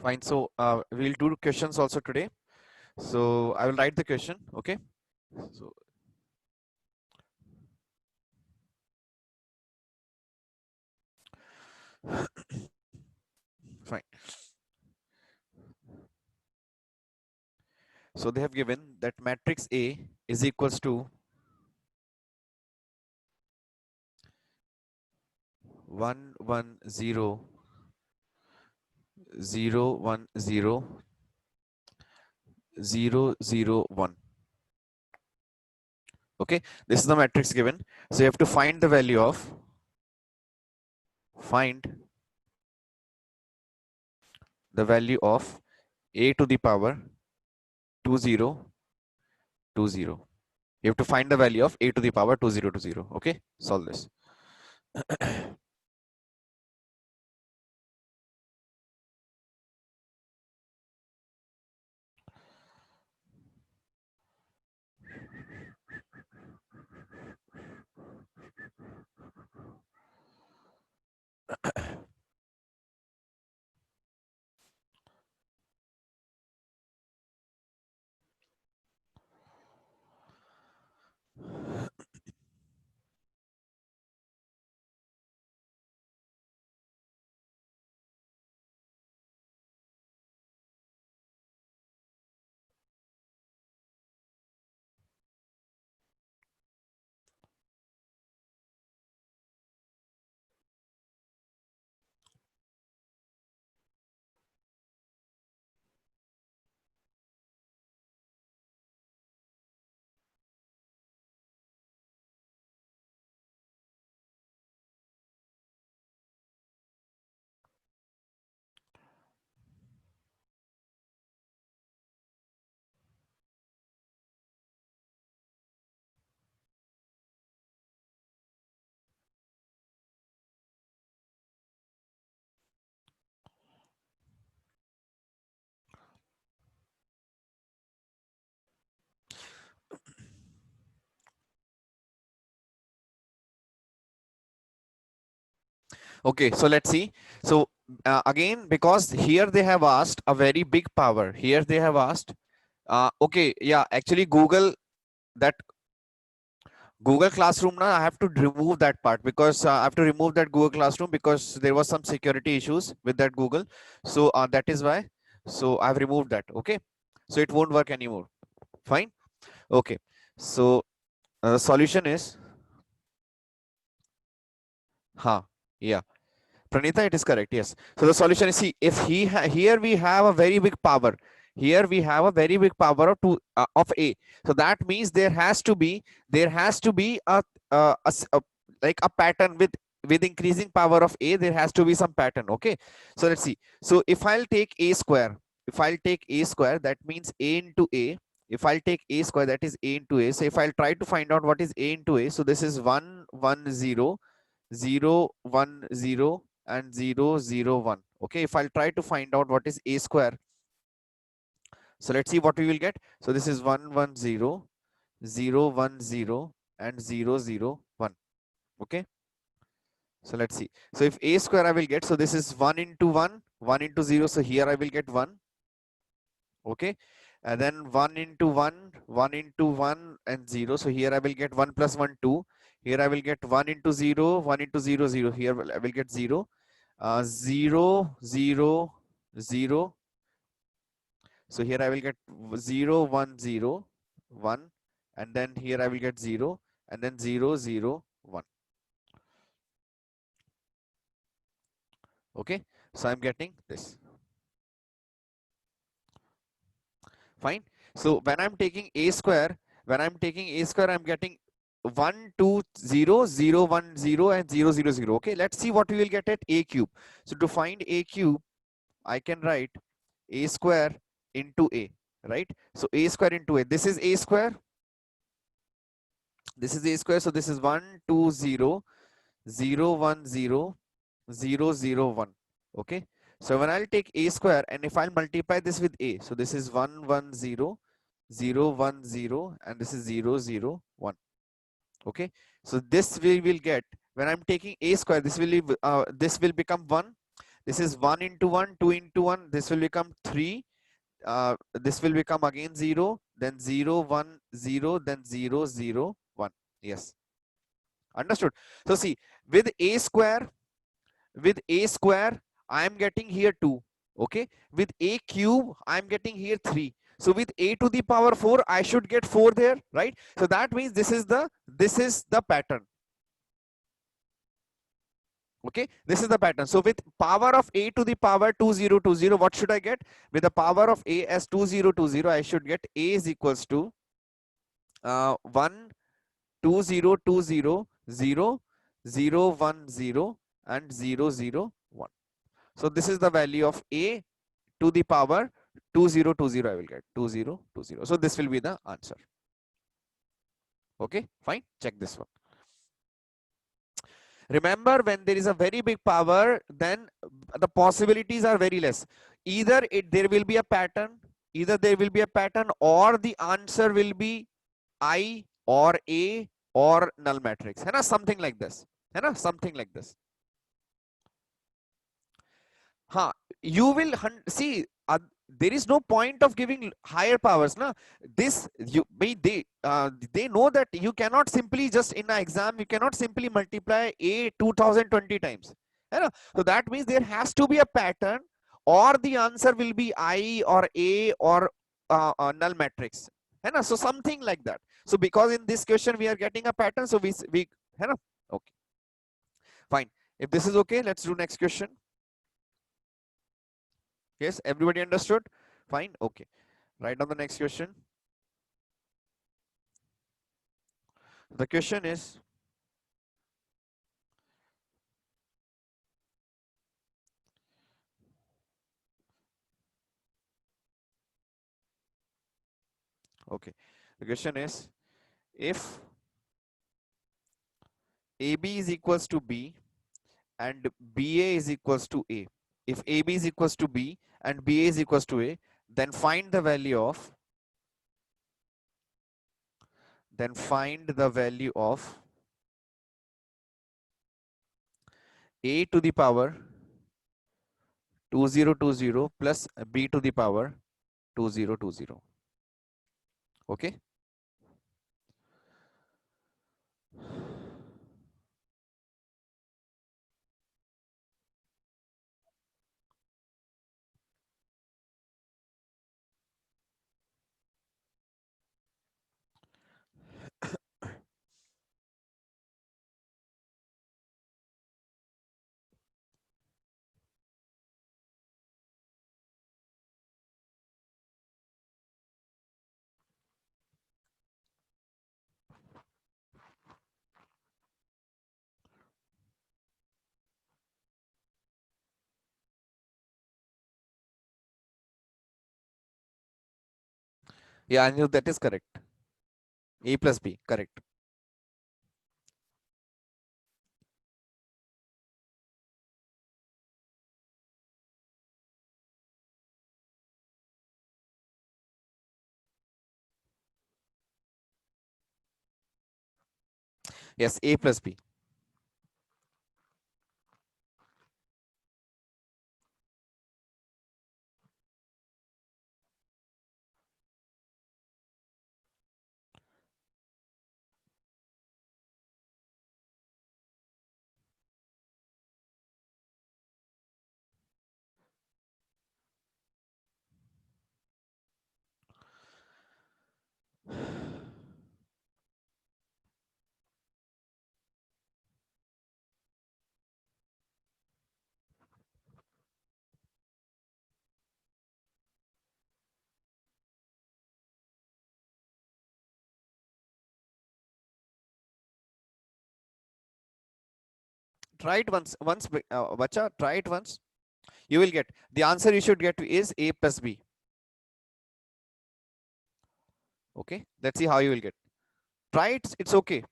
Fine. So we'll do questions also today. So I will write the question. Okay. So fine. So they have given that matrix A is equals to 1 1 0 0 1 0 0 0 1. Okay, this is the matrix given. So you have to find the value of a to the power 2020. You have to find the value of a to the power 2020. Okay, solve this. Okay, so let's see. So again, because here they have asked a very big power. Here they have asked. Okay, yeah, actually that Google Classroom now I have to remove that part because I have to remove that Google Classroom because there was some security issues with that Google. So that is why. So I've removed that. Okay, so it won't work anymore. Fine. Okay. So the solution is, yeah. Pranita, it is correct. Yes. So the solution is, see, if here we have a very big power. Here we have a very big power of of A. So that means there has to be like a pattern with increasing power of A. There has to be some pattern. Okay. So let's see. So if I'll take A square, that means A into A. If I'll take A square, that is A into A. So if I'll try to find out what is A into A, so this is 1 1 0 0 1 0 and 0 0 1. Okay, if I'll try to find out what is A square, so let's see what we will get. So this is 1 1 0 0 1 0 and 0 0 1. Okay, so let's see. So if A square I will get, so this is 1 into 1 1 into 0, so here I will get 1. Okay, and then 1 into 1 1 into 1 and 0, so here I will get 1 plus 1 2. Here I will get 1 into 0 1 into 0 0. Here I will get 0 0 0 0. So here I will get 0 1 0 1, and then here I will get 0 and then 0 0 1. Okay, so I'm getting this. Fine. So when I'm taking A square, I'm getting 1 2 0 0 1 0 and 0 0 0. Okay, let's see what we will get at A cube. So to find A cube, I can write A square into A, right? So A square into A. This is A square. This is A square. So this is 1 2 0 0 1 0 0 0 1. Okay. So when I'll take A square and if I'll multiply this with A, so this is 1 1 0 0 1 0 and this is 0 0 1. Okay. So this we will get when I'm taking A square. This will become 1. This is 1 into 1, 2 into 1. This will become 3. This will become again 0, then 0, 1, 0, then 0, 0, 1. Yes. Understood. So see, with a square, I am getting here 2. Okay. With a cube, I am getting here 3. So with a to the power 4, I should get 4 there, right? So that means this is the pattern. Okay, this is the pattern. So with power of a to the power 2020, what should I get? With the power of a as 2020, I should get a is equals to 1 2020 0 0 1 0 and 0 0 1. So this is the value of a to the power 2020. I will get 2020. So this will be the answer. Okay, fine. Check this one. Remember, when there is a very big power, then the possibilities are very less. Either there will be a pattern, or the answer will be I or A or null matrix. है ना? Something like this. है ना? Something like this. हाँ, you will see. There is no point of giving higher powers, na. This they know that you cannot simply just in an exam you cannot simply multiply a 2020 times, है ना? So that means there has to be a pattern, or the answer will be I or A or null matrix, है ना? So something like that. So because in this question we are getting a pattern, so we है ना? Okay, fine. If this is okay, let's do next question. Yes, everybody understood? Fine. Okay. Write down the next question. The question is, okay. The question is, if AB is equals to B and BA is equals to A, if AB is equals to B and BA is equals to A, then find the value of, A to the power 2020 plus B to the power 2020. Okay. Yeah, I knew that is correct. A plus B, correct. Yes, A plus B. Try it once, Bacha, try it once. You will get the answer. You should get is A plus B. Okay, let's see how you will get. Try it. It's okay.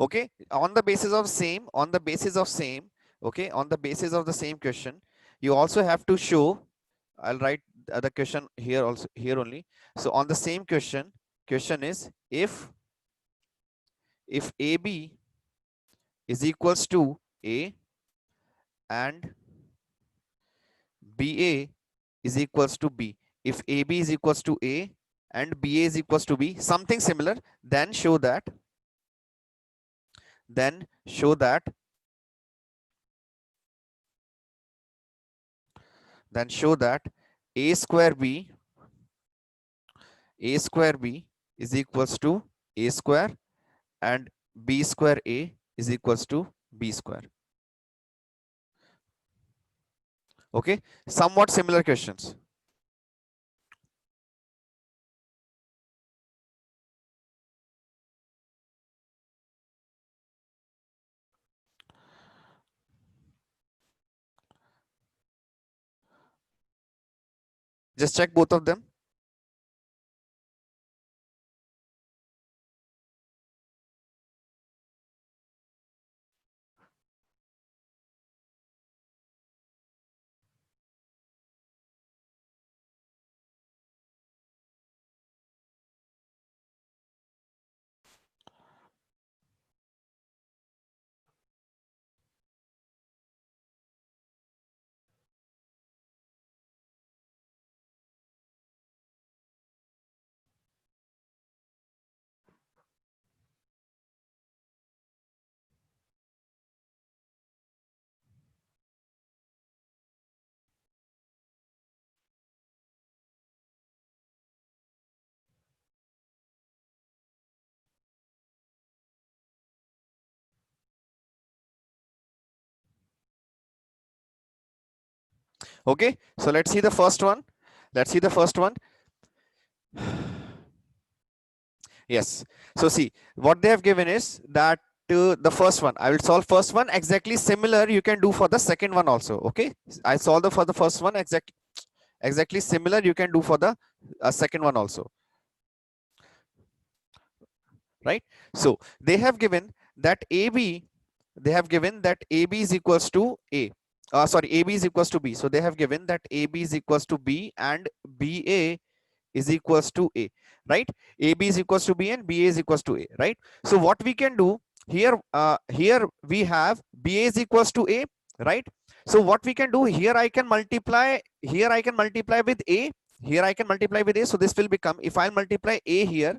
Okay, on the basis of same, okay, on the basis of the same question, you also have to show. I'll write the question here also, here only. So on the same question is, if AB is equals to A and BA is equals to B. If AB is equals to A and BA is equals to B, something similar, then show that, then show that, then show that A square B, A square B is equals to A square and B square A is equals to B square. Okay, somewhat similar questions. Just check both of them. Okay, so let's see the first one. Let's see the first one. Yes. So see, what they have given is that the first one, I will solve first one exactly similar. You can do for the second one also. Okay. I solved for the first one exactly similar. You can do for the second one also. Right. So they have given that AB, they have given that AB is equals to A. Sorry, AB is equals to B. So they have given that AB is equals to B and BA is equals to A, right? AB is equals to B and BA is equals to A, right? So what we can do here, here we have BA is equals to A, right? So what we can do here, I can multiply, here I can multiply with A, here I can multiply with A. So this will become, if I multiply A here,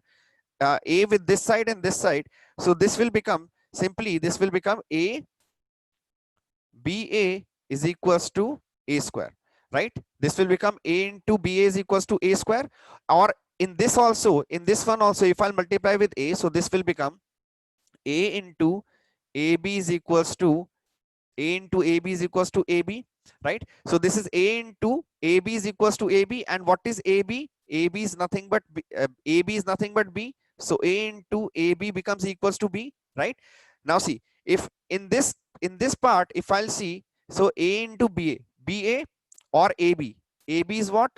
A with this side and this side, so this will become simply, this will become A BA is equals to A square, right? This will become A into BA is equals to A square. Or in this also, in this one also, if I'll multiply with A, so this will become A into AB is equals to A into AB is equals to AB, right? So this is A into AB is equals to AB. And what is AB? AB is nothing but B, AB is nothing but B. So A into AB becomes equals to B, right? Now see, if in this part, if I'll see, so A into BA or AB, AB is what?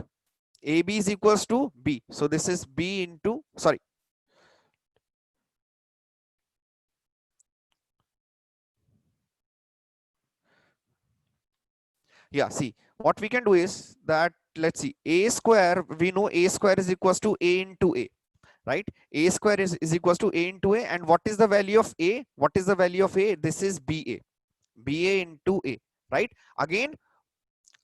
AB is equals to B. So this is B into, sorry, yeah, see, what we can do is that, let's see, A square, we know A square is equals to A into A, right? A square is equals to A into A. And what is the value of A? What is the value of A? This is BA, BA into A, right? Again,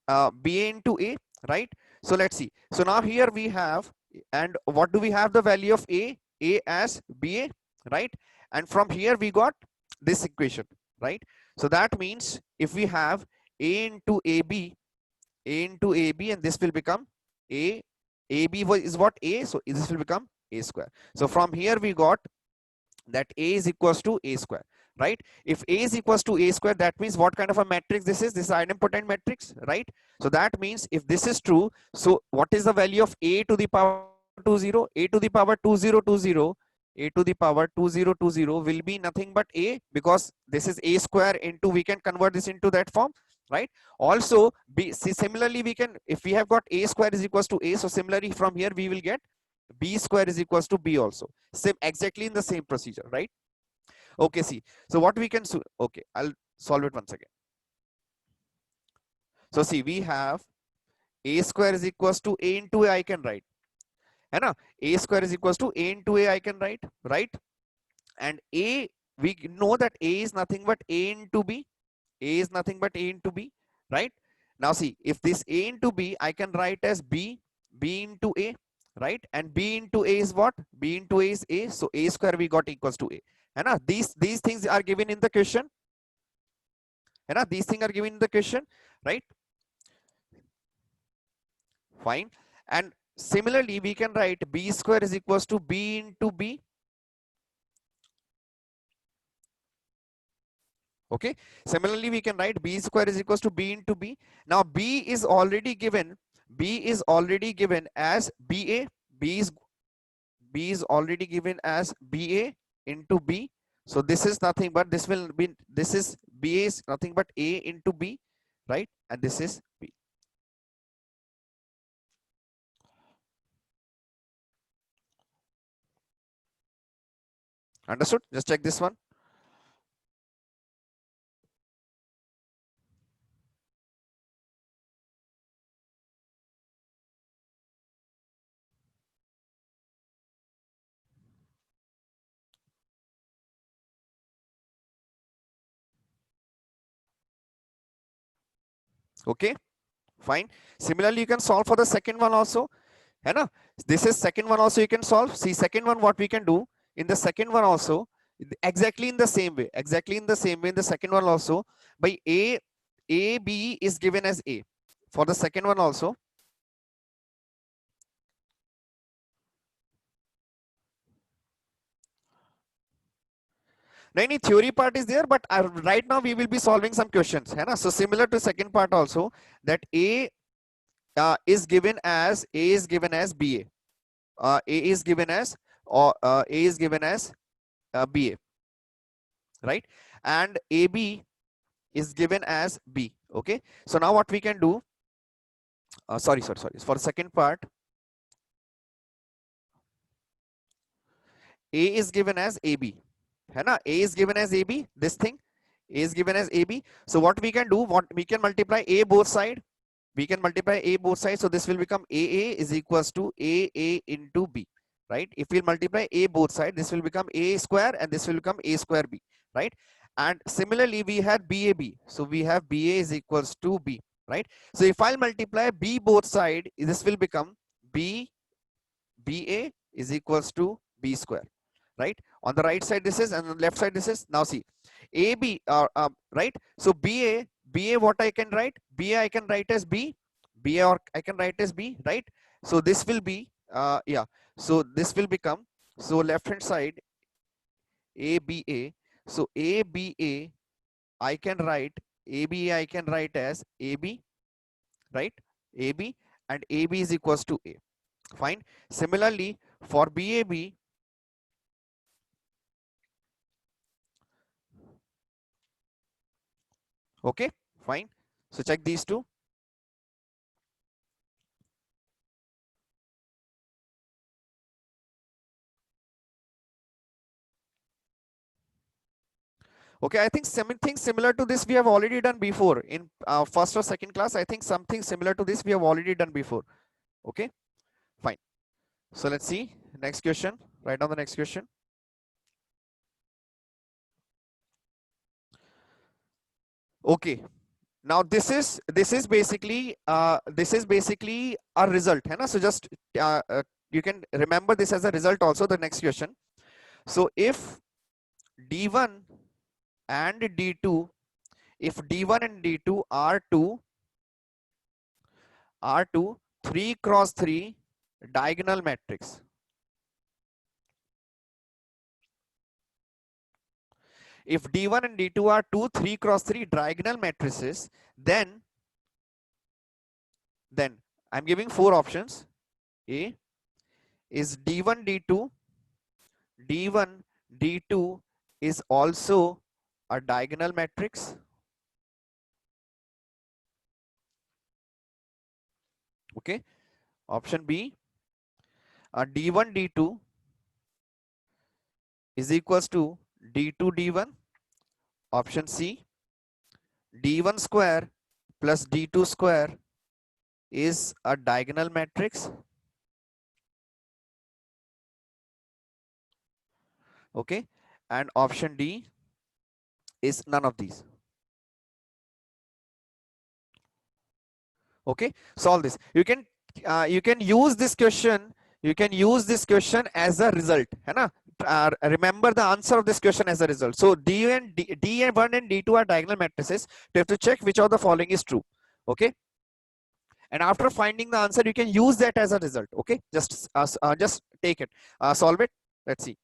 BA into A, right? So let's see. So now here we have, and what do we have the value of A? A as BA, right? And from here we got this equation, right? So that means if we have A into AB, A into AB, and this will become A, AB is what? A, so this will become A square. So from here we got that A is equals to A square, right? If A is equals to A square, that means what kind of a matrix this is? This is idempotent matrix, right? So that means if this is true, so what is the value of A to the power 20? A to the power 2020, A to the power 2020 will be nothing but A, because this is A square into, we can convert this into that form, right? Also, see, similarly we can, if we have got A square is equals to A, so similarly from here we will get B square is equals to B also. Same, exactly in the same procedure, right? Okay, see. So what we can do, okay, I'll solve it once again. So see, we have a square is equals to a into a, I can write. है ना? A square is equals to a into a, I can write, right? And a, we know that a is nothing but a into b. A is nothing but a into b, right? Now see, if this a into b, I can write as b, b into a, right? And b into a is what? B into a is a. So a square we got equals to a. है ना? These things are given in the question. है ना? These things are given in the question, right? Fine. And similarly, we can write b square is equals to b into b. Okay. Similarly, we can write b square is equals to b into b. Now b is already given. B is already given as ba. B is already given as ba into b. So this is nothing but this will be, this is ba is nothing but a into b, right? And this is b. Understood? Just check this one. Okay, fine. Similarly, you can solve for the second one also. है ना? This is second one also you can solve. See, second one what we can do in the second one also, exactly in the same way, in the second one also, by a b is given as a. For the second one also, no, any theory part is there, but right now we will be solving some questions. है ना? So similar to second part also, that a is given as ba. A is given as, or a is given as ba, right? And ab is given as b. Okay. So now what we can do? Sorry. For the second part, a is given as ab. है ना? A is given as ab. This thing, a is given as ab. So what we can do? What we can multiply a both side. We can multiply a both sides. So this will become aa is equals to a into b, right? If we multiply a both sides, this will become a square and this will become a square b, right? And similarly, we had bab. So we have ba is equals to b, right? So if I'll multiply b both side, this will become ba is equals to b square, right? On the right side this is, and on the left side this is. Now see, ab, right? So ba what I can write? Ba I can write as b, ba or I can write as b, right? So this will be yeah, so this will become, so left hand side aba. So aba I can write, aba I can write as ab, right? Ab, and ab is equals to a. Fine. Similarly, for bab, okay, fine. So check these two. Okay, I think something similar to this we have already done before in first or second class. I think something similar to this we have already done before. Okay, fine. So let's see next question. Write down the next question. Okay, now this is basically a result, है ना? So just you can remember this as a result also. The next question. So if d1 and d2, if d1 and d2 are two 3 cross 3 diagonal matrix. If d1 and d2 are two 3 cross 3 diagonal matrices, then I'm giving four options. A is d1 d2, d1 d2 is also a diagonal matrix. Okay. Option B, d1 d2 is equals to D2 D1. Option C, D1 square plus D2 square is a diagonal matrix. Okay, and option D is none of these. Okay, solve this. You can use this question, as a result, है ना? Remember the answer of this question as a result. So D1 and D2 are diagonal matrices. You have to check which of the following is true. Okay, and after finding the answer, you can use that as a result. Okay, just take it, solve it. Let's see.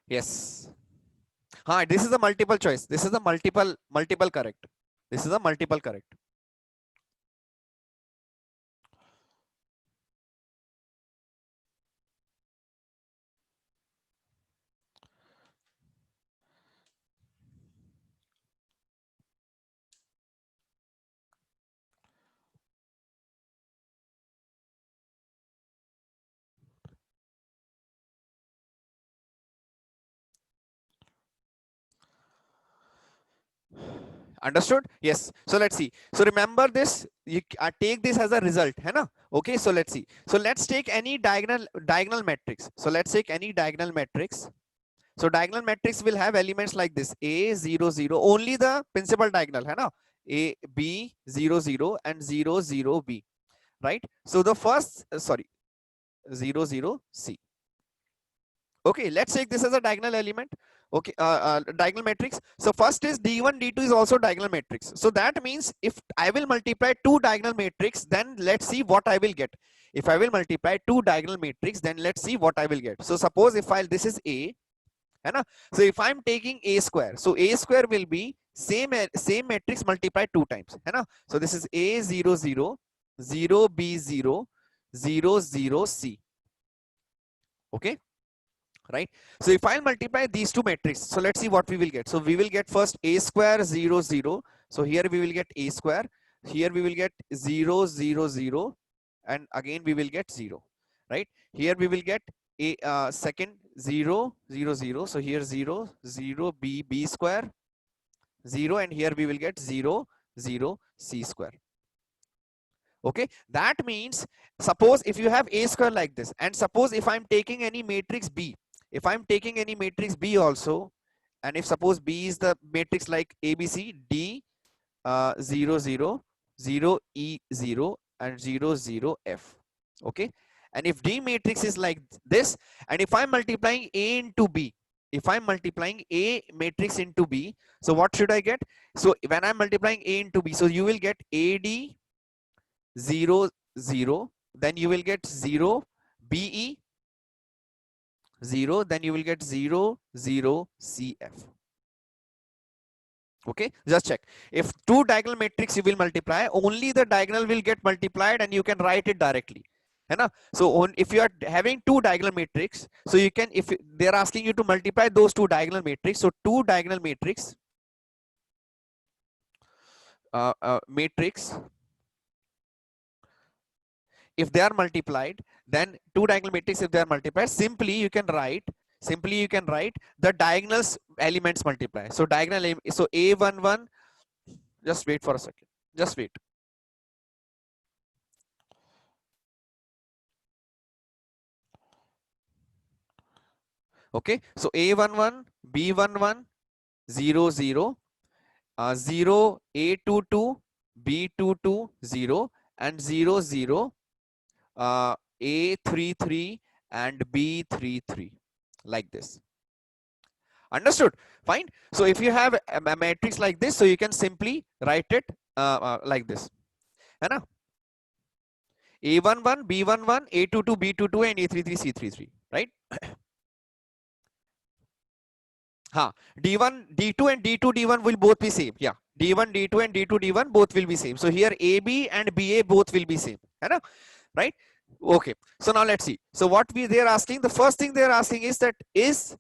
Yes. Hi, this is a multiple choice. This is a multiple correct. This is a multiple correct. Understood? Yes. So let's see. So remember this. You take this as a result, है ना? Okay. So let's see. So let's take any diagonal matrix. So let's take any diagonal matrix. So diagonal matrix will have elements like this: A 0 0. Only the principal diagonal, है ना? A B 0 0 and 0 0 B. Right? So the first 0 0 C. Okay, let's take this as a diagonal element. Okay, diagonal matrix. So first is D1 D2 is also diagonal matrix. So that means if I will multiply two diagonal matrix, then let's see what I will get. If I will multiply two diagonal matrix, then let's see what I will get. So suppose if this is A, है ना? So if I'm taking A square, so A square will be same matrix multiplied two times, है ना? So this is A 0 0 0 B 0 0 0 C. Okay, right? So if I multiply these two matrices, so let's see what we will get. So we will get first A square 0 0. So here we will get A square. Here we will get 0 0 0, and again we will get 0. Right? Here we will get a second 0 0 0. So here 0 0 B square 0, and here we will get 0 0 C square. Okay, that means suppose if you have A square like this, and suppose if I'm taking any matrix B, if I'm taking any matrix B also, and if suppose B is the matrix like ABC, D 0 0 0 E 0 and 0 0 F. Okay, and if D matrix is like this, and if I'm multiplying A into B, if I'm multiplying A matrix into B, so what should I get? So when I'm multiplying A into B, so you will get AD 0 0, then you will get 0 BE 0, then you will get 0 0 CF. Okay, just check. If two diagonal matrix you will multiply, only the diagonal will get multiplied and you can write it directly. So if you are having two diagonal matrix, so you can, if they are asking you to multiply those two diagonal matrix, so two diagonal matrix if they are multiplied, then two diagonal matrix if they are multiplied, simply you can write the diagonals elements multiply. So diagonal, so A11, just wait for a second, just wait. Okay, so A11 B11 0 0 0 A22 B22 0 and 0 0 A33 and B33, like this. Understood? Fine. So if you have a matrix like this, so you can simply write it like this. है A11 B11 A22 B22 and A33 C33, right? D1 D2 and D2 D1 will both be same. Yeah, D1 D2 and D2 D1 both will be same. So here AB and BA both will be same, right? Okay, so now let's see. So what they're asking, the first thing they're asking is that is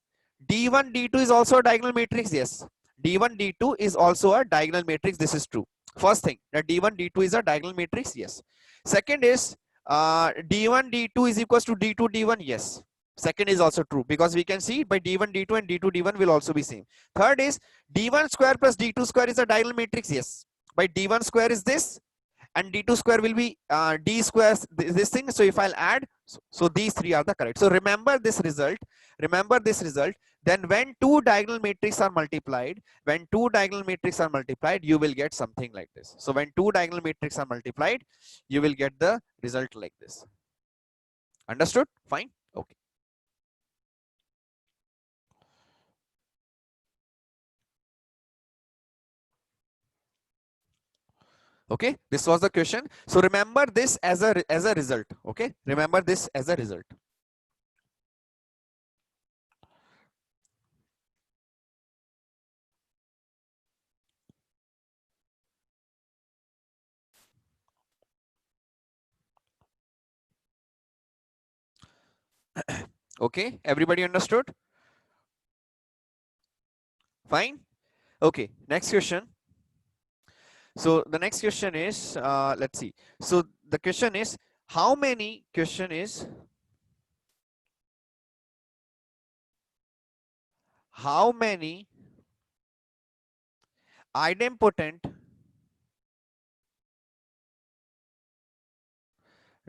D1 D2 is also a diagonal matrix? Yes, D1 D2 is also a diagonal matrix. This is true. First thing, that D1 D2 is a diagonal matrix. Yes. Second is D1 D2 is equals to D2 D1. Yes. Second is also true, because we can see by D1 D2 and D2 D1 will also be same. Third is D1 square plus D2 square is a diagonal matrix. Yes. By D1 square is this, and D2 square will be D square, this thing. So if I'll add, so these three are the correct. So remember this result. Remember this result. Then when two diagonal matrices are multiplied, you will get something like this. So when two diagonal matrices are multiplied, you will get the result like this. Understood? Fine. Okay. Okay, this was the question. So remember this as a result. Okay, remember this as a result. Okay, everybody understood? Fine. Okay, next question. So the next question is, let's see. So the question is, how many idempotent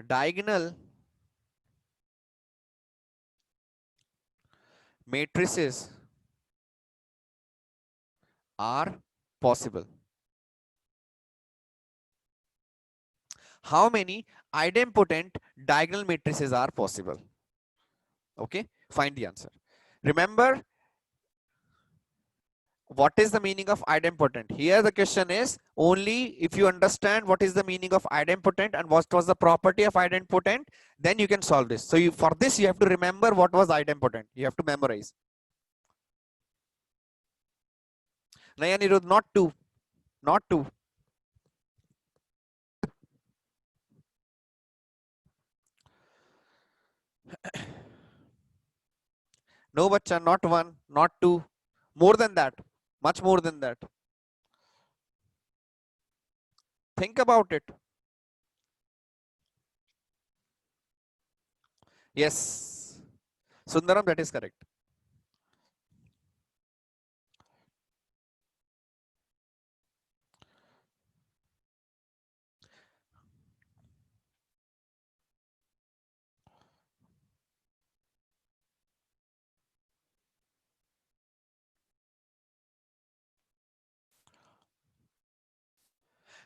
diagonal matrices are possible? How many idempotent diagonal matrices are possible? Okay, find the answer. Remember, what is the meaning of idempotent? Here the question is, only if you understand what is the meaning of idempotent and what was the property of idempotent, then you can solve this. So for this you have to remember what was idempotent. You have to memorize. Nayanirudh, not two. No, bacha, not one, not two, more than that, much more than that. Think about it. Yes, Sundaram, that is correct.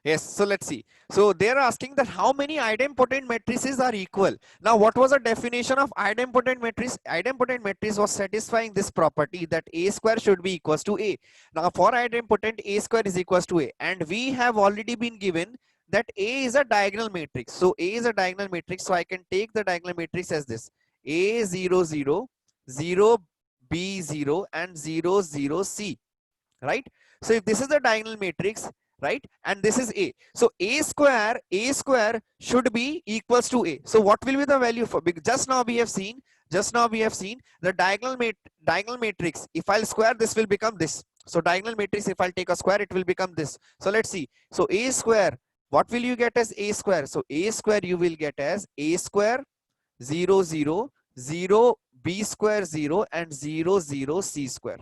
Yes, so let's see. So they're asking that how many idempotent matrices are equal. Now, what was the definition of idempotent matrix? Idempotent matrix was satisfying this property that A square should be equals to A. Now, for idempotent, A square is equals to A. And we have already been given that A is a diagonal matrix. So A is a diagonal matrix. So I can take the diagonal matrix as this. A 0 0 0 B 0 and 0 0 C. Right? So if this is the diagonal matrix, right, and this is A, so a square should be equals to A. So what will be the value for, because just now we have seen the diagonal matrix. If I'll square, this will become this. So diagonal matrix, if I'll take a square, it will become this. So let's see. So A square, what will you get as A square? So A square you will get as A square 0 0 0 B square 0 and 0 0 C square.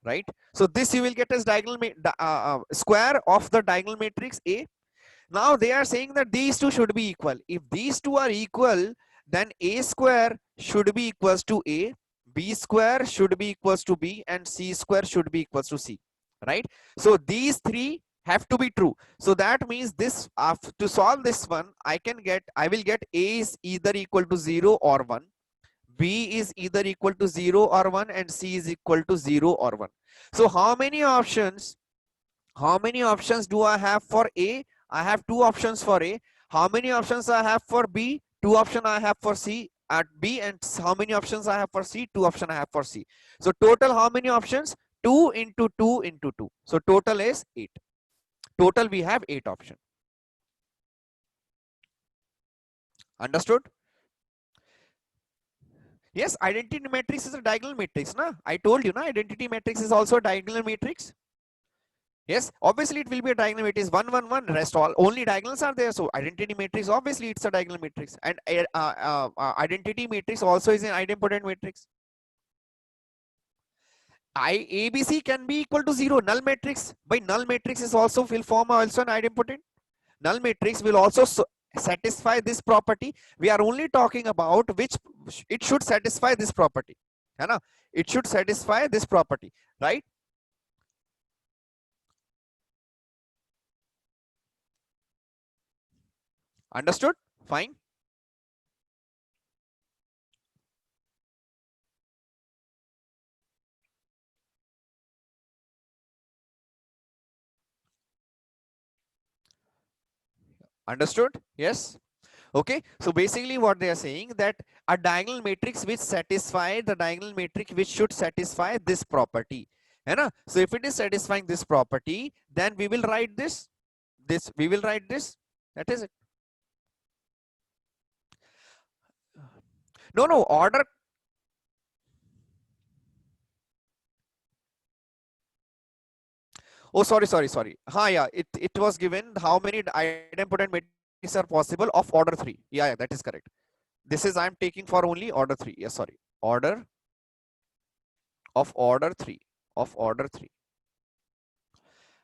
Right, so this you will get as diagonal square of the diagonal matrix A. Now they are saying that these two should be equal. If these two are equal, then A square should be equals to A, B square should be equals to B, and C square should be equals to C. Right, so these three have to be true. So that means this, to solve this one, I will get A is either equal to 0 or 1, B is either equal to 0 or 1, and C is equal to 0 or 1. So how many options do I have for A? I have two options for A. How many options I have for B? Two options I have for C at B. And how many options I have for C? Two options I have for C. So total how many options? 2 into 2 into 2. So total is 8. Total we have 8 option. Understood? Yes, identity matrix is a diagonal matrix. Na? I told you, na? Identity matrix is also a diagonal matrix. Yes, obviously it will be a diagonal matrix. 1, 1, 1. Rest all only diagonals are there. So identity matrix, obviously it's a diagonal matrix. And identity matrix also is an idempotent matrix. ABC can be equal to 0. Null matrix. By null matrix is also will form also an idempotent. Null matrix will also satisfy this property. We are only talking about which it should satisfy this property. It should satisfy this property, right? Understood? Fine. Understood? Yes. Okay, so basically what they are saying that a diagonal matrix which satisfy the diagonal matrix which should satisfy this property. So if it is satisfying this property, then we will write this. We will write this. That is it. No, order. Oh, sorry. Yeah, it was given how many idempotent matrices are possible of order 3. Yeah, that is correct. This is I'm taking for only order 3. Yeah, sorry. Order of order 3. Of order 3.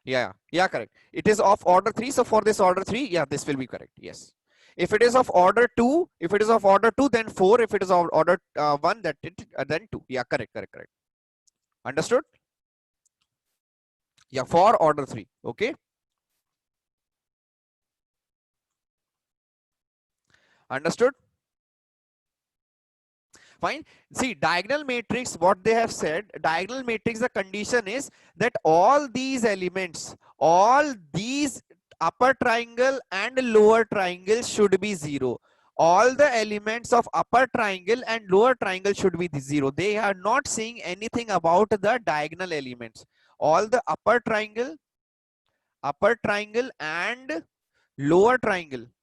Yeah, correct. It is of order 3. So for this order 3, yeah, this will be correct. Yes. If it is of order 2, then 4. If it is of order 1, then 2. Yeah, correct. Understood? Yeah, for order 3. Okay. Understood? Fine. See, diagonal matrix, what they have said, diagonal matrix, the condition is that all these elements, all these upper triangle and lower triangle should be 0. All the elements of upper triangle and lower triangle should be 0. They are not saying anything about the diagonal elements. All the upper triangle and lower triangle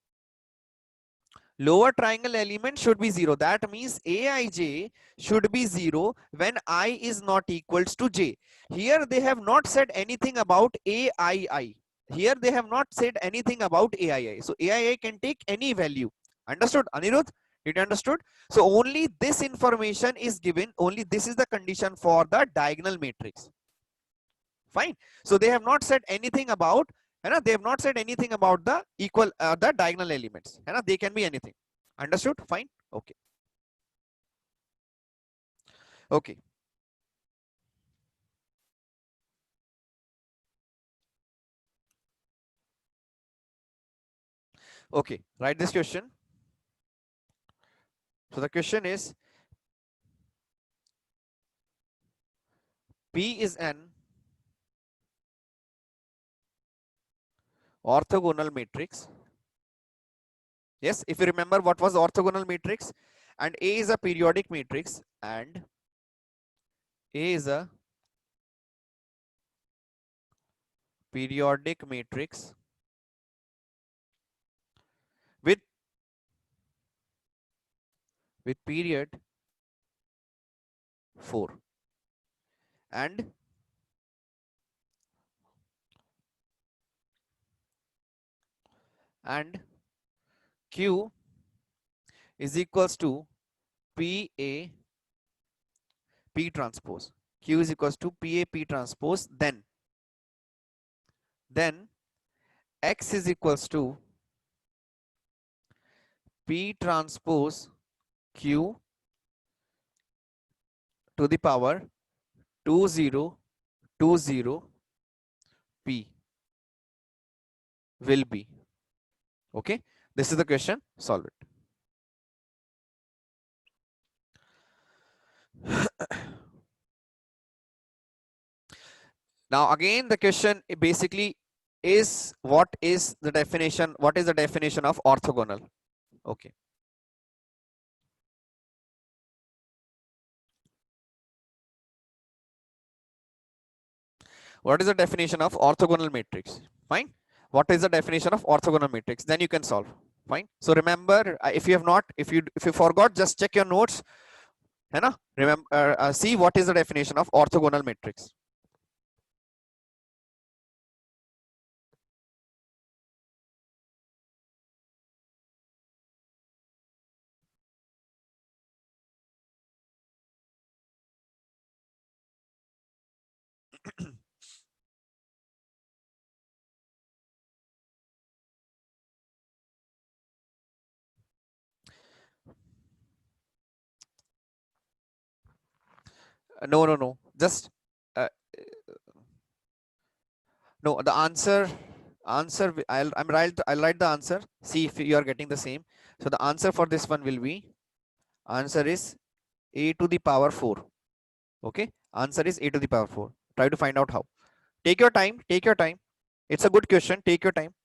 element should be 0. That means Aij should be 0 when I is not equals to j. Here they have not said anything about Aii. Here they have not said anything about Aii. So Aii can take any value. Understood, Anirudh? Did you understood? So only this information is given. Only this is the condition for the diagonal matrix. Fine. So they have not said anything about, they have not said anything about the the diagonal elements. They can be anything. Understood? Fine. Okay. Okay. Okay. Write this question. So the question is, P is an orthogonal matrix. Yes, if you remember what was orthogonal matrix, and A is a periodic matrix, and A is a periodic matrix with period 4, and Q is equals to PA P transpose. Q is equals to PA P transpose. Then X is equals to P transpose Q to the power 2020 P will be. Okay, this is the question. Solve it. Now again the question basically is what is the definition of orthogonal? Okay. What is the definition of orthogonal matrix? Fine. What is the definition of orthogonal matrix? Then you can solve. Fine. So remember, if you have not, if you forgot, just check your notes. है ना? Remember, see what is the definition of orthogonal matrix. No. Just no. The answer. I'll write the answer. See if you are getting the same. So the answer for this one will be, answer is a to the power 4. Okay. Answer is a to the power 4. Try to find out how. Take your time. Take your time. It's a good question. Take your time.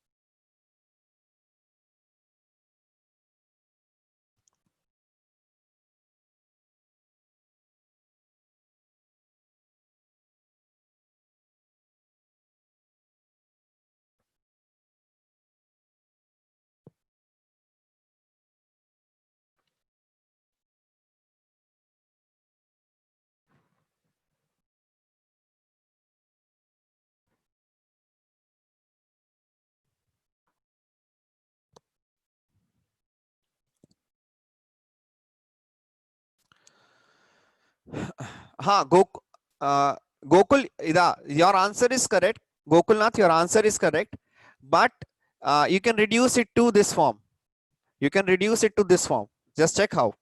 Gokul, your answer is correct. Gokulnath, your answer is correct. But you can reduce it to this form. You can reduce it to this form. Just check how.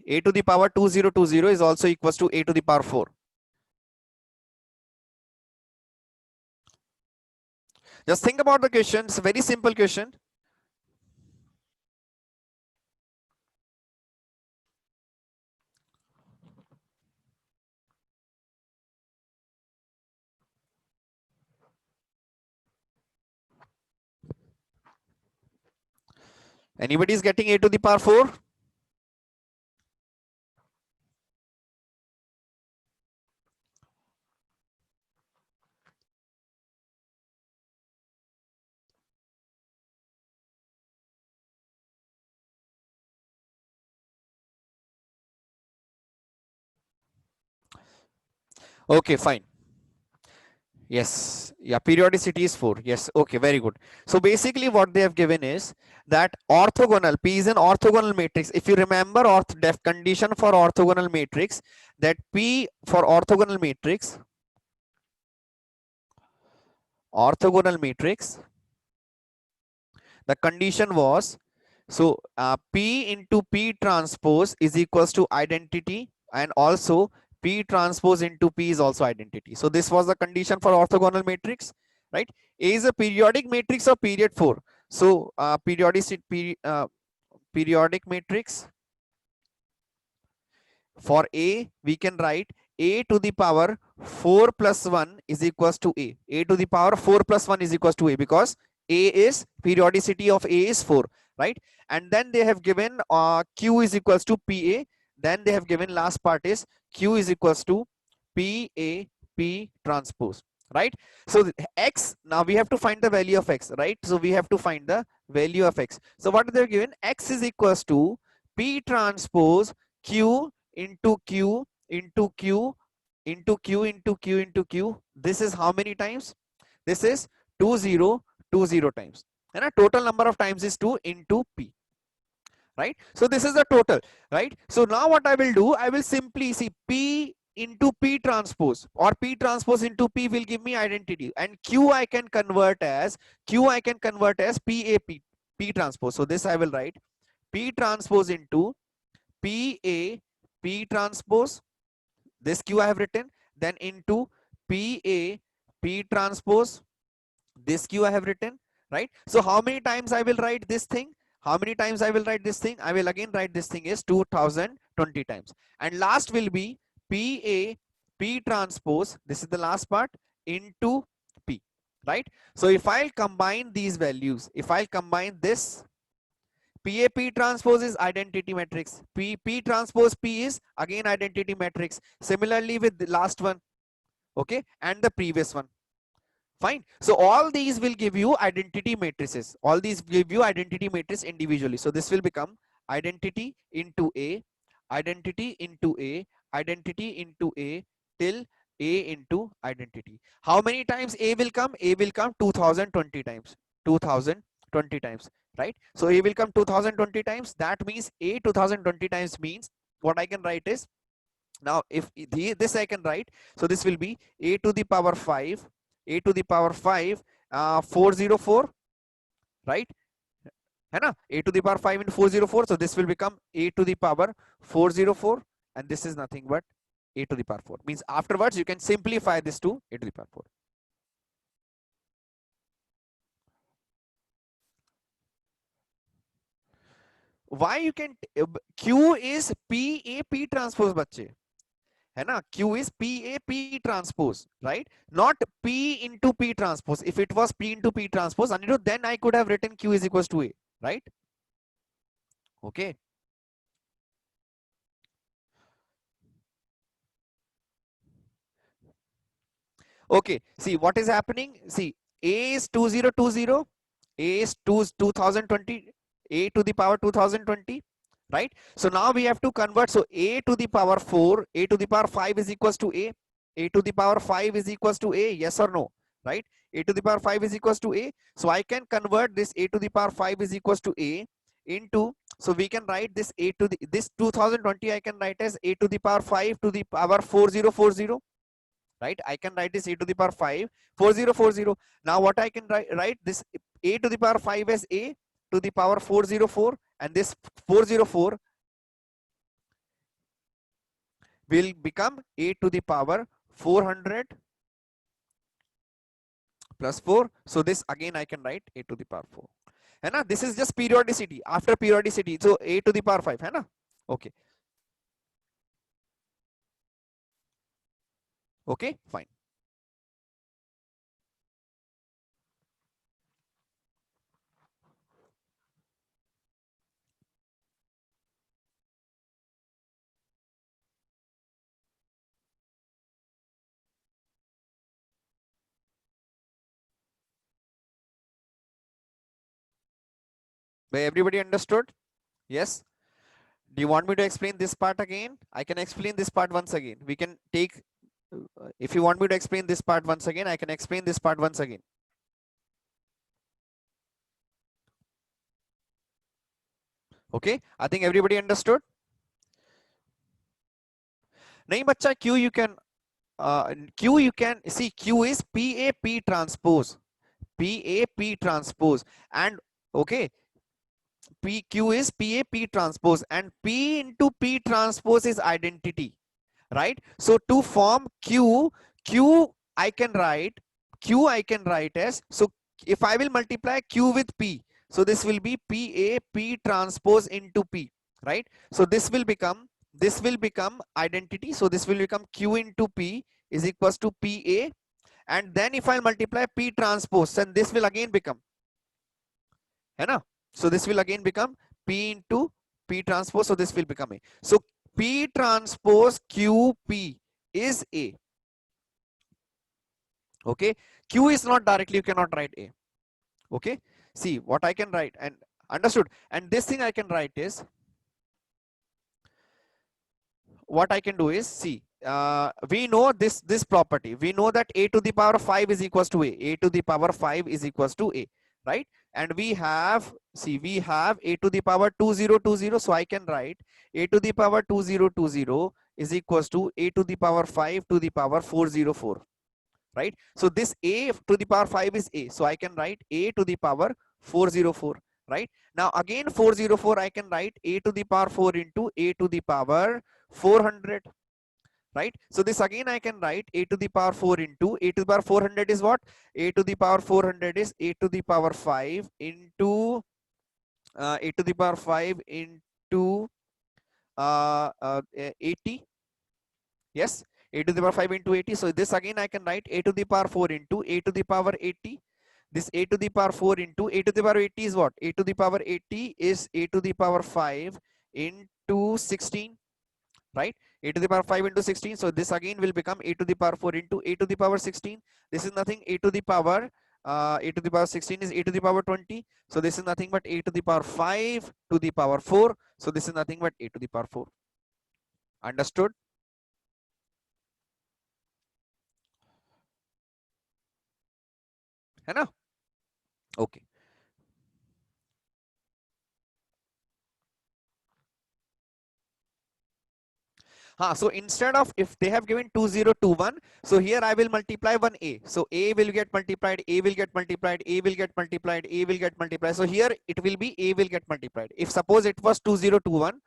A to the power 2020 is also equals to a to the power 4. Just think about the question. It's a very simple question. Anybody is getting a to the power 4? Okay, fine. Yes, yeah, periodicity is 4. Yes, okay, very good. So basically what they have given is that orthogonal, P is an orthogonal matrix. If you remember def condition for orthogonal matrix, that P for orthogonal matrix, the condition was, so P into P transpose is equals to identity, and also P transpose into P is also identity. So this was the condition for orthogonal matrix, right? A is a periodic matrix of period 4. So periodic matrix for A, we can write A to the power 4 plus 1 is equals to A. A to the power 4 plus 1 is equals to A, because A is, periodicity of A is 4, right? And then they have given Q is equals to PA. Then they have given last part is Q is equals to PA P transpose, right? So X, now we have to find the value of X, right? So we have to find the value of X. So what they're given, X is equals to P transpose Q into Q into Q into Q into Q into Q. This is how many times? This is 2020 times. And a total number of times is 2 into P. Right? So this is the total, right? So now what I will do, I will simply see P into P transpose, or P transpose into P will give me identity, and Q I can convert as PAP, P transpose. So this I will write P transpose into PA P transpose, this Q I have written, then into PA P transpose, this Q I have written, right? So how many times I will write this thing? How many times I will write this thing? I will again write this thing is 2020 times. And last will be PA P transpose, this is the last part, into P, right? So if I'll combine these values, if I'll combine this, PAP transpose is identity matrix. P transpose P is again identity matrix. Similarly with the last one, okay, and the previous one. Fine. So all these will give you identity matrices. All these give you identity matrix individually. So this will become identity into A, identity into A, identity into A till A into identity. How many times A will come? A will come 2020 times. 2020 times, right? So A will come 2020 times. That means A 2020 times means what I can write is, now if this I can write, so this will be a to the power 5, a to the power 5, 404, right? है ना? A to the power 5 into 404, so this will become a to the power 404, and this is nothing but a to the power 4. Means afterwards you can simplify this to a to the power 4. Why you can, Q is P transpose बच्चे, है ना? Q is P transpose, right? Not P into P transpose. If it was P into P transpose, Anirudh, then I could have written Q is equals to A, right? Okay. Okay. See what is happening. See, A is 2020, A is 2020, A to the power 2020, right? So now we have to convert. So A to the power 4, A to the power 5 is equals to A to the power 5 is equals to A, yes or no, right? A to the power 5 is equals to A. So I can convert this A to the power 5 is equals to A into, so we can write this A to the, this 2020 I can write as A to the power 5 to the power 4040, right? I can write this A to the power 5 4040. Now what I can write this A to the power 5 as A to the power 404, and this 404 will become A to the power 400 plus 4. So this again I can write A to the power 4. है ना? This is just periodicity. After periodicity, so A to the power 5, है ना? Okay. Okay, fine. Everybody understood? Yes. Do you want me to explain this part again? I can explain this part once again. We can take, if you want me to explain this part once again, I can explain this part once again. Okay, I think everybody understood. नहीं बच्चा, Q you can Q you can see, Q is PAP transpose, PAP transpose, and okay, PQ is PAP transpose, and P into P transpose is identity, right? So to form Q, I can write as, so if I will multiply Q with P, so this will be PAP transpose into P, right? So this will become identity. So this will become Q into P is equals to PA, and then if I multiply P transpose, then this will again become, है ना? So this will again become P into P transpose, so this will become A. So P transpose QP is A. Okay, Q is not directly, you cannot write A. Okay, see what I can write, and understood. And this thing I can write is, what I can do is, see, we know this property. We know that A to the power 5 is equals to A to the power 5 is equals to A, right? And we have, see, we have A to the power 2020, so I can write A to the power 2020 is equals to A to the power 5 to the power 404, right? So this A to the power 5 is A, so I can write A to the power 404, right? Now again 404 I can write A to the power 4 into A to the power 400, right? So this again I can write A to the power 4 into A to the power 400 is what? A to the power 400 is A to the power 5 into A to the power 5 into 80. Yes, A to the power 5 into 80. So this again I can write A to the power 4 into A to the power 80. This A to the power 4 into A to the power 80 is what? A to the power 80 is A to the power 5 into 16, right? a to the power 5 into 16. So this again will become a to the power 4 into a to the power 16. This is nothing. A to the power 16 is a to the power 20. So this is nothing but a to the power 5 to the power 4. So this is nothing but a to the power 4. Understood? है ना? Okay. So instead of, if they have given 2021, so here I will multiply one a. So a will get multiplied, a will get multiplied, a will get multiplied, a will get multiplied. So here it will be a will get multiplied. If suppose it was 2021,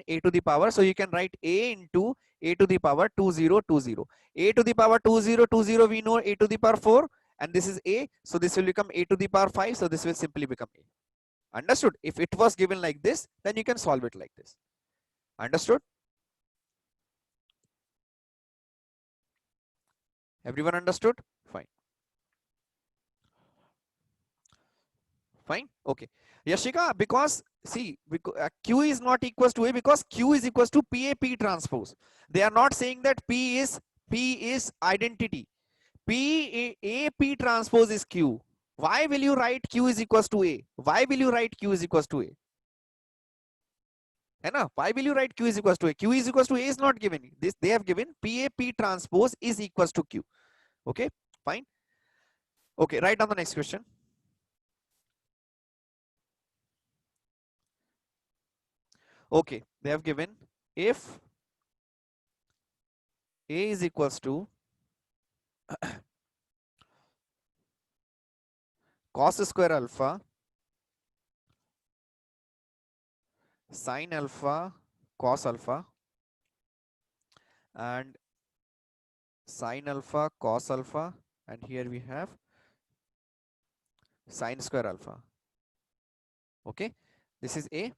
a to the power, so you can write a into a to the power 2020. A to the power 2020, we know a to the power 4, and this is a, so this will become a to the power 5, so this will simply become a. Understood? If it was given like this, then you can solve it like this. Understood? Everyone understood? Fine. Fine. Okay. Yashika, because see, Q is not equals to A, because Q is equals to PA P transpose. They are not saying that P is identity. A P transpose is Q. Why will you write Q is equals to A? Why will you write Q is equals to A? है ना? Why will you write Q is equals to A? Q is equals to A is not given. This they have given PA P transpose is equals to Q. Okay, fine. Okay, write down the next question. Okay, they have given if A is equals to cos square alpha sin alpha cos alpha and sin alpha cos alpha, and here we have sin square alpha. Okay, this is a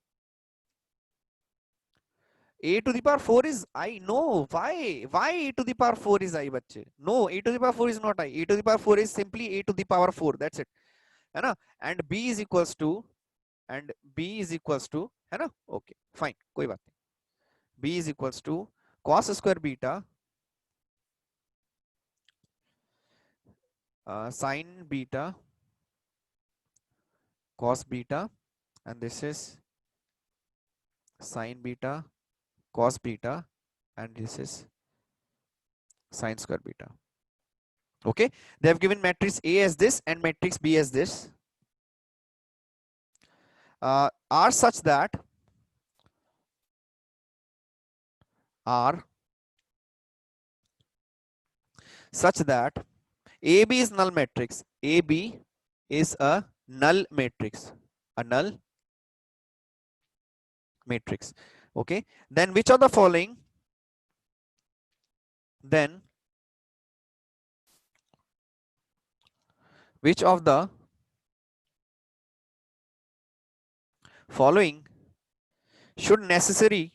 to the power 4 is I. No, why a to the power 4 is I, bachche? No, a to the power 4 is not I. A to the power 4 is simply a to the power 4. That's it. है ना? And b is equals to है ना? Okay, fine, कोई बात नहीं. B is equals to cos square beta sin beta cos beta, and this is sin beta cos beta, and this is sin square beta. Okay, they have given matrix A as this and matrix B as this, are such that AB is null matrix. AB is a null matrix. A null matrix. Okay, then which of the following? Then which of the following should necessary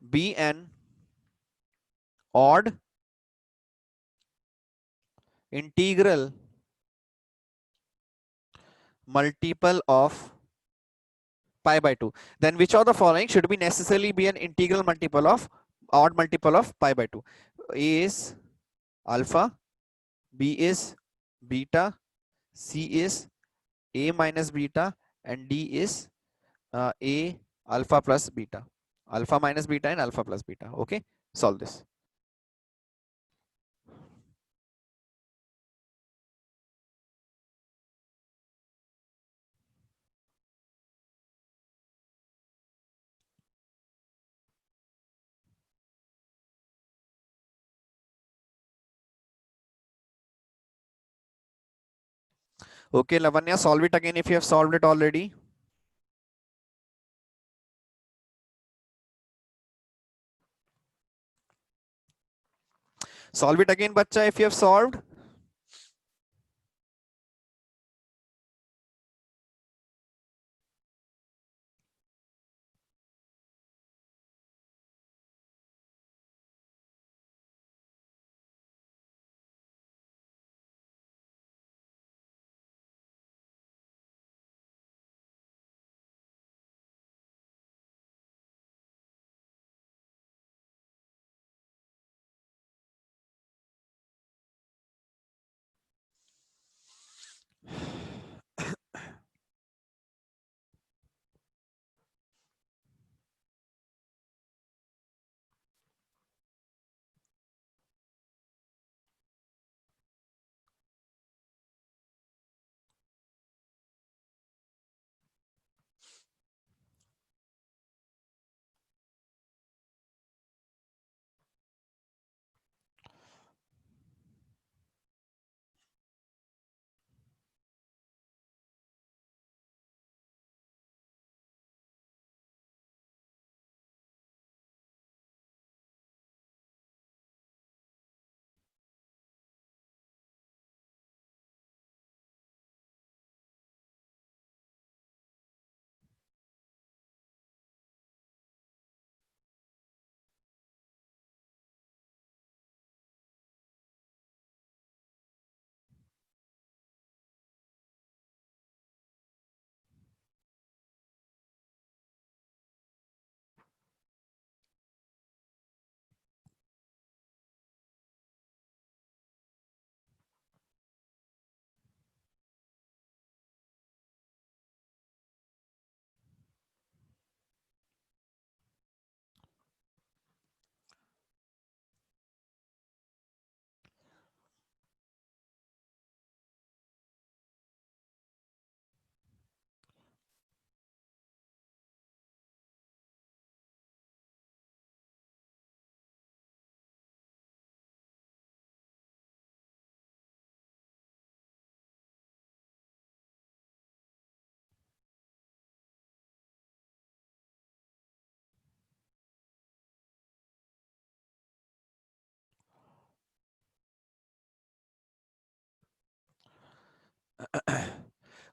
be an odd integral multiple of pi by 2? Then which of the following should be necessarily be an integral multiple of odd multiple of pi by 2? A is alpha, B is beta, C is A minus beta, and D is A alpha plus beta. Alpha minus beta and alpha plus beta. Okay, solve this. Okay, Lavanya, solve it again if you have solved it already. Solve it again, bacha, if you have solved.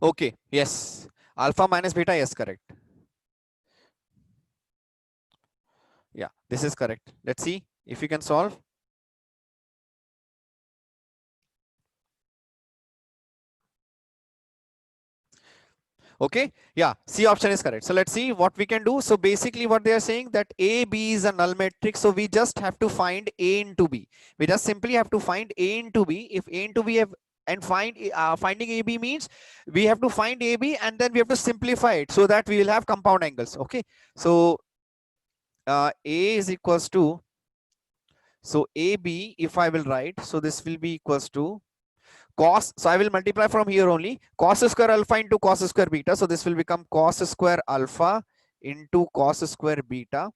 Okay, yes. Alpha minus beta, yes, correct. Yeah, this is correct. Let's see if you can solve. Okay, yeah, C option is correct. So let's see what we can do. So basically what they are saying that A, B is a null matrix. So we just have to find A into B. We just simply have to find A into B. If A into B have, and finding AB means we have to find AB and then we have to simplify it so that we will have compound angles. Okay, so A is equals to, so AB, if I will write, so this will be equals to cos, so I will multiply from here only, cos square alpha into cos square beta. So this will become cos square alpha into cos square beta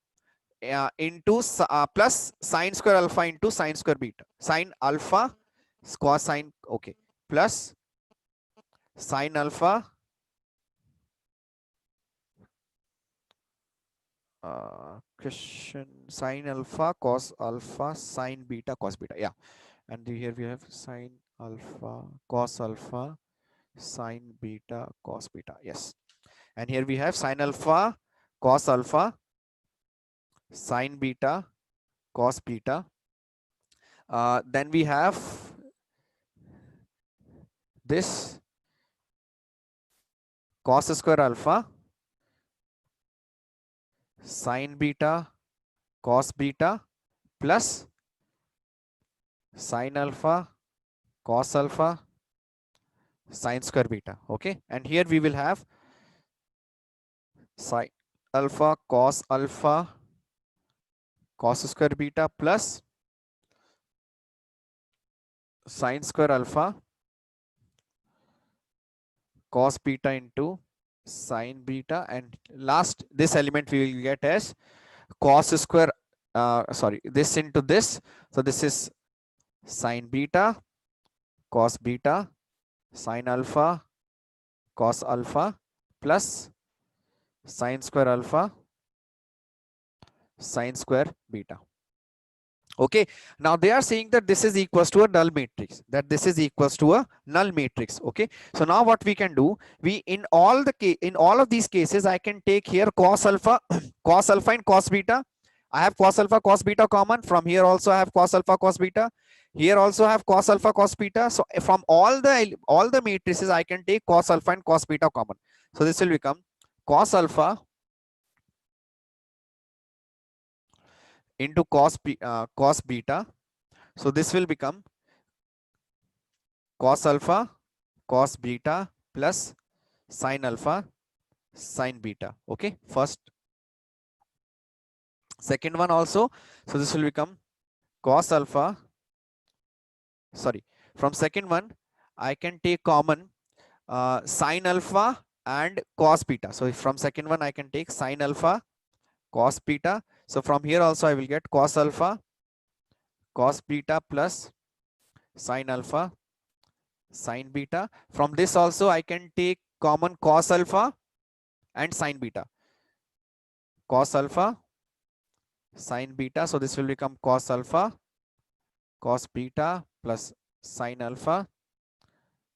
into plus sine square alpha into sine square beta. Sine alpha cosine, okay, plus sine alpha question sine alpha cos alpha sine beta cos beta. Yeah, and here we have sine alpha cos alpha sine beta cos beta. Yes, and here we have sine alpha cos alpha sine beta cos beta. Then we have this cos square alpha sine beta cos beta plus sine alpha cos alpha sine square beta. Okay, and here we will have sine alpha cos square beta plus sine square alpha cos beta into sine beta, and last this element we will get as cos square sorry, this into this. So this is sine beta cos beta sine alpha cos alpha plus sine square alpha sine square beta. Okay, now they are saying that this is equals to a null matrix, that this is equals to a null matrix. Okay, so now what we can do, we in all of these cases I can take here cos alpha cos alpha and cos beta. I have cos alpha cos beta common. From here also I have cos alpha cos beta. Here also I have cos alpha cos beta. So from all the matrices I can take cos alpha and cos beta common. So this will become cos alpha into cos beta. So this will become cos alpha cos beta plus sin alpha sin beta. Okay, first, second one also. So this will become cos alpha, sorry, from second one I can take common sin alpha and cos beta. So from second one I can take sin alpha cos beta. So from here also I will get cos alpha cos beta plus sin alpha sin beta. From this also I can take common cos alpha and sin beta. Cos alpha sin beta. So this will become cos alpha cos beta plus sin alpha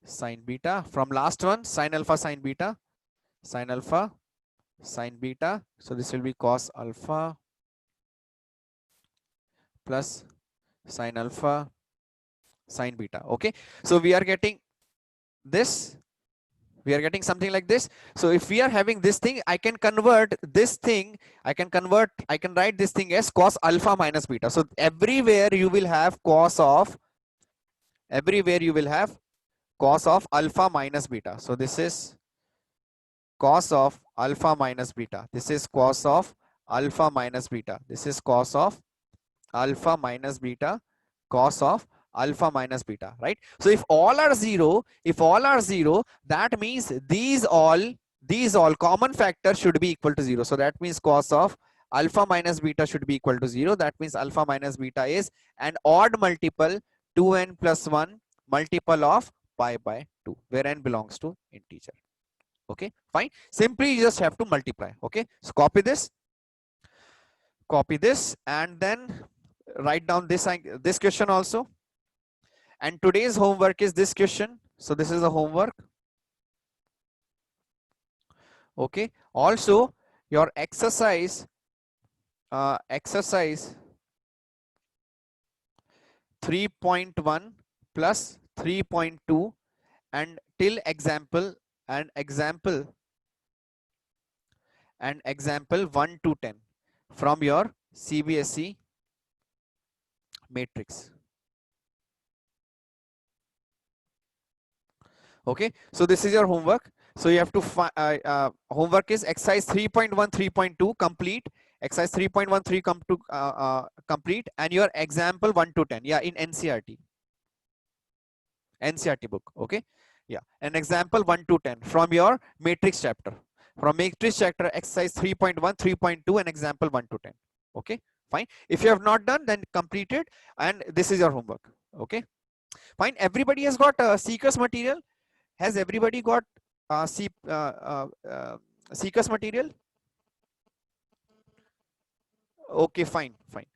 sin beta. From last one, sin alpha sin beta, sin alpha sin beta. So this will be cos alpha plus sin alpha sin beta. Okay, so we are getting this, we are getting something like this. So if we are having this thing, I can convert this thing, I can write this thing as cos alpha minus beta. So everywhere you will have cos of, everywhere you will have cos of alpha minus beta. So this is cos of alpha minus beta. This is cos of alpha minus beta. This is cos of alpha minus beta, cos of alpha minus beta, right? So if all are zero, that means these all common factors should be equal to zero. So that means cos of alpha minus beta should be equal to zero. That means alpha minus beta is an odd multiple, 2n plus 1 multiple of pi by 2, where n belongs to integer. Okay, fine. Simply you just have to multiply. Okay, so copy this and then write down this question also. And today's homework is this question. So this is the homework. Okay, also your exercise 3.1 plus 3.2 and till example and example 1 to 10 from your CBSE matrix. Okay, so this is your homework. So you have to homework is exercise 3.1 3.2 complete, exercise 3.13 come to complete, and your example 1 to 10, yeah, in NCERT book. Okay, yeah, an example 1 to 10 from your matrix chapter, exercise 3.1 3.2 and example 1 to 10. Okay, fine. If you have not done, then complete it, and this is your homework. Okay, fine. Everybody has got seekers material. Has everybody got seekers material? Okay, fine, fine.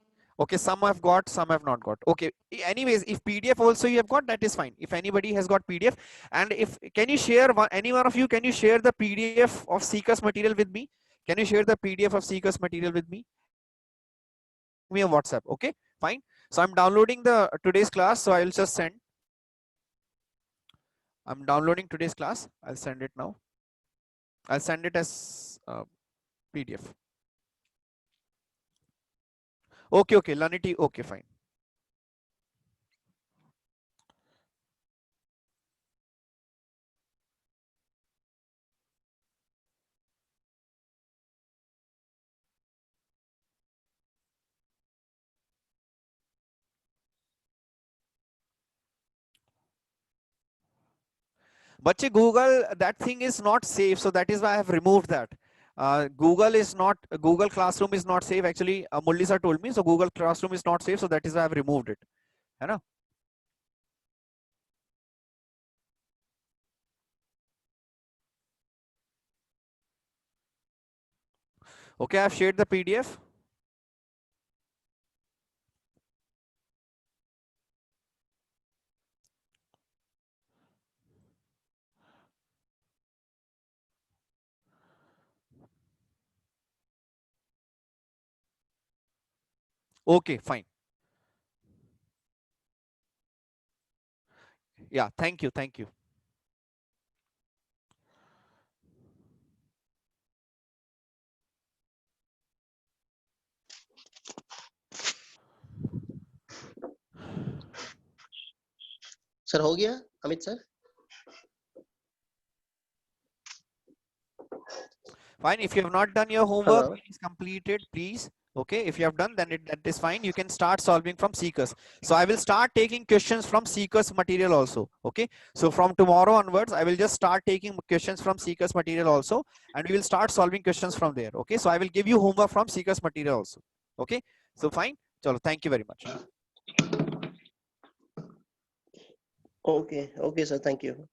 Okay, some have got, some have not got. Okay, anyways, if PDF also you have got, that is fine. If anybody has got PDF, and if can you share any one of you, can you share the PDF of seekers material with me? Can you share the PDF of seekers material with me? Me a WhatsApp. Okay, fine. So I'm downloading the today's class, so I will just send. I'm downloading today's class. I'll send it now. I'll send it as PDF. Okay, okay, Lanity. Okay, fine. But Google, that thing is not safe, so that is why I have removed that. Google is not, Google Classroom is not safe. Actually, Mulli sir told me, so Google Classroom is not safe, so that is why I have removed it. है ना? Okay, I have shared the PDF. Okay, fine. Yeah, thank you, thank you. Sir हो गया Amit sir? Fine. If you have not done your homework, Hello. please complete it, please. Okay, if you have done, then that is fine. You can start solving from seekers. So I will start taking questions from seekers material also. Okay, so from tomorrow onwards, I will just start taking questions from seekers material also, and we will start solving questions from there. Okay, so I will give you homework from seekers material also. Okay, so fine. Chalo, thank you very much. Okay, okay, sir. Thank you.